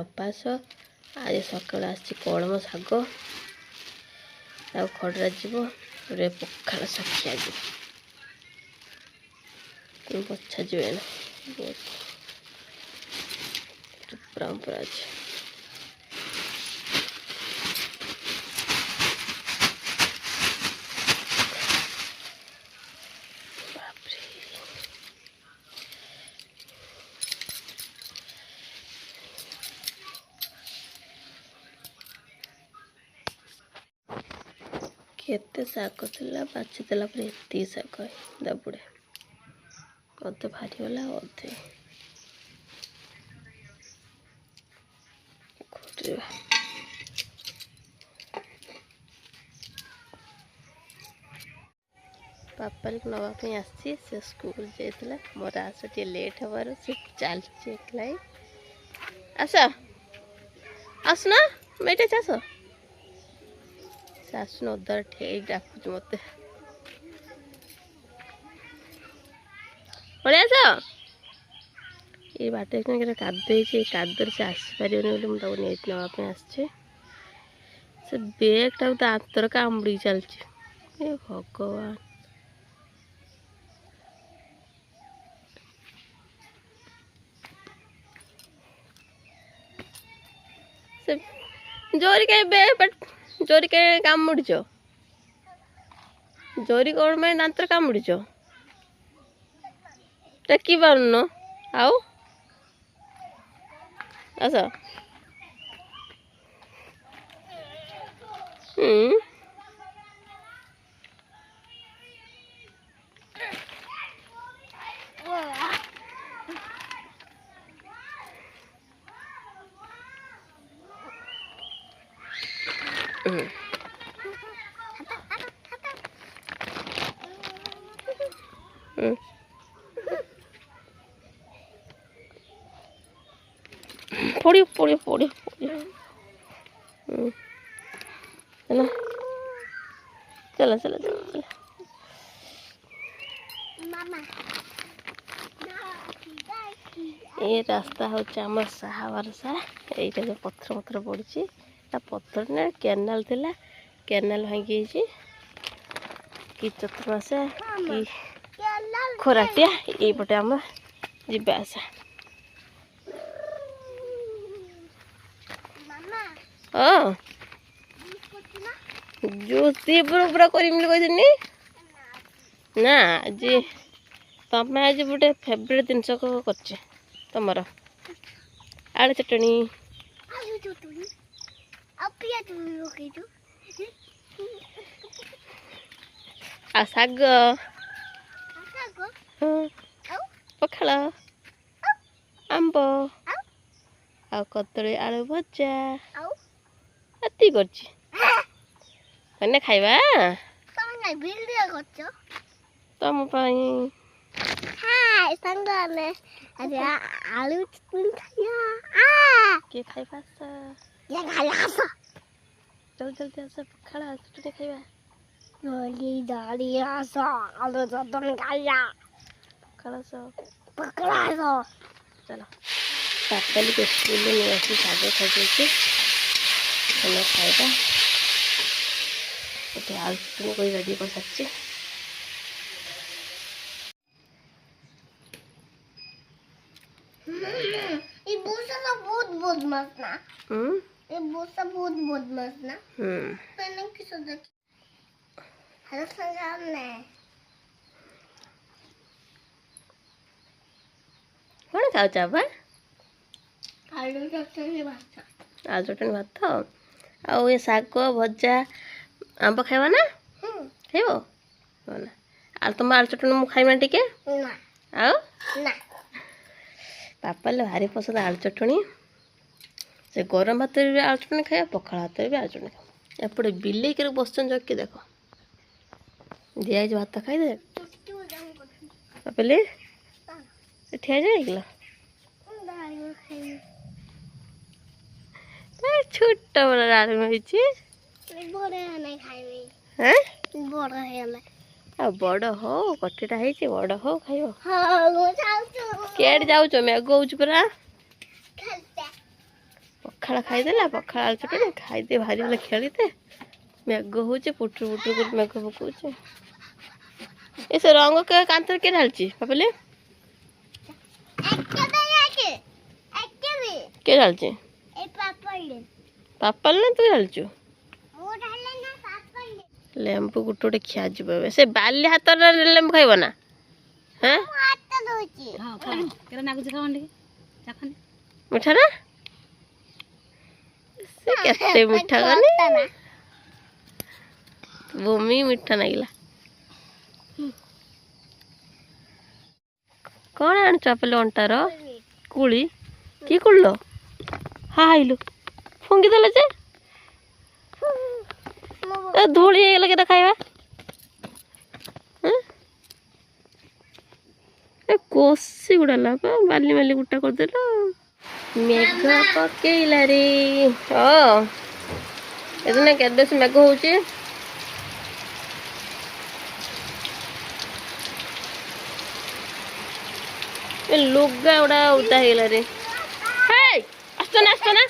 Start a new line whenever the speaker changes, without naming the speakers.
ଅପାସ ଆଜି ସକାଳୁ ଆସିଛି କଳମ ଶାଗ ଆଉ ଖଡରା ଯିବ ରେ ପଖାଳ ଶାଖିଆ ଯିବ ବଛା ଯିବେ ନା ପୁରା ଅଛି। केते शाग थिला बाछि देला पर एती शाग दबुड़े अधे भारी वाला अधे पापा को नवाई आसी से स्कूल जाइला मोर आस टे लेट हबार से चलती एकला आस आसना बेटे चास से आसन अदार ठे डाकुच मत पलैस ये बाटे कादे कादर से आसपारे मुझे नहीं नापी आसे बेग टा दातर कामुड़ी चलती भगवान से जोरी कहीं बेग जोरी कहीं कामुड़ी जोरी कौन मैं दातर कामुड़ी टेकी पारन आओ आस पड़ियो पड़ियो पड़ियो पड़ियो चलो चलो चलो चलो ये रास्ता हूँ आम साहाबारसा यहाँ जो पत्थर पत्थर पड़ी पत्थर ना केनाल थिला केनाल भांगी कि चतुर्मास कि खराटिया यपटे आम जीवा आसा हाँ जूस पूरा पूरा करी ना आज तुम आज गोटे फेवरेट जिनस कर तुमर आलू चटनी आ शाग पखाल आंब आ कदली आलू भजा एति कर खाइबा तुम
आलू
किए खाइबा चल जल्दी आस पखाल चटनी खाइबा
आलू चटनी खाइया
पखाल चलो पापा के स्कूल नहीं आसी शाग खाई खाइबा गोटे आलू चटनी कोई रेडी कर सारी
बहुत बदमाश ना ये बहुत बदमाश ना मैंने किस हेलो सामने
कौन खाऊ चाबा
आलू चटनी भात
आलू चटनी भात आउ ये शाग भजा आंब खाइबा ना खाइबो ना आ तुम आलू चटनी मु खाइबा टिके
ना
आओ
ना
पापा ले भारी पसंद आलू चटनी से गरम भात भी आलू चटनी खाया पखाल भात भी आलू चटनी खा एपटे बिले कर बसन जग देख दिया भात खाई पापा ठिया जाएगा छोट बड़ा डाल में बड़ हो कटेटा है बड़ हो खाइब केट जाऊच मैं गौच परा ପଖାଳ ଖାଇଦେଲା ପଖାଳ ଆଳୁ ଚଟଣି ଖାଇଦେ ଭାରି ହେଲେ ଖେଳିତେ ମେଘ ହଉଛି ପୁଟୁରୁ ପୁଟୁରୁ କରି ମେଘ ପକଉଛି ଏ ସେ ରଙ୍ଗ କାନ୍ଥରେ କିଏ ଢାଳିଛି ପାପଲି କିଏ ଢାଳିଛି ପାପାଲି ନା ତୁ ଢାଳିଛୁ ଲେମ୍ବୁ ଗୋଟେ ଗୋଟେ ଖିଆଯିବ ଏବେ ସେ ବାଲି ହାତରେ ଲେମ୍ବୁ ଖାଇବ ନା ହଁ ମିଠା ନା ସେ କେତେ ମିଠା କନି ଭୂମି ମିଠା ନାଗିଲା କଣ ଆଣିଛୁ ଆପେଲେ ଅଣ୍ଟାର କୁଳି କି କୁଳିଲ ହାଇଲୁ ଫୁଙ୍ଗିଦେଲେ ଯେ ଧୂଳି ହେଇଗଲା କେତେ ଖାଇବା କଷି ଗୁଡାଲା ବାଲି ବାଲି ଗୁଟା କରିଦେଲ ମେଘ ପକେଇଲା ରେ ଏଦିନ କେତେ ମେଘ ହଉଛି ଲୁଗା ଗୁଡା ଓଦା ହେଇଗଲା ରେ ଆସ ନା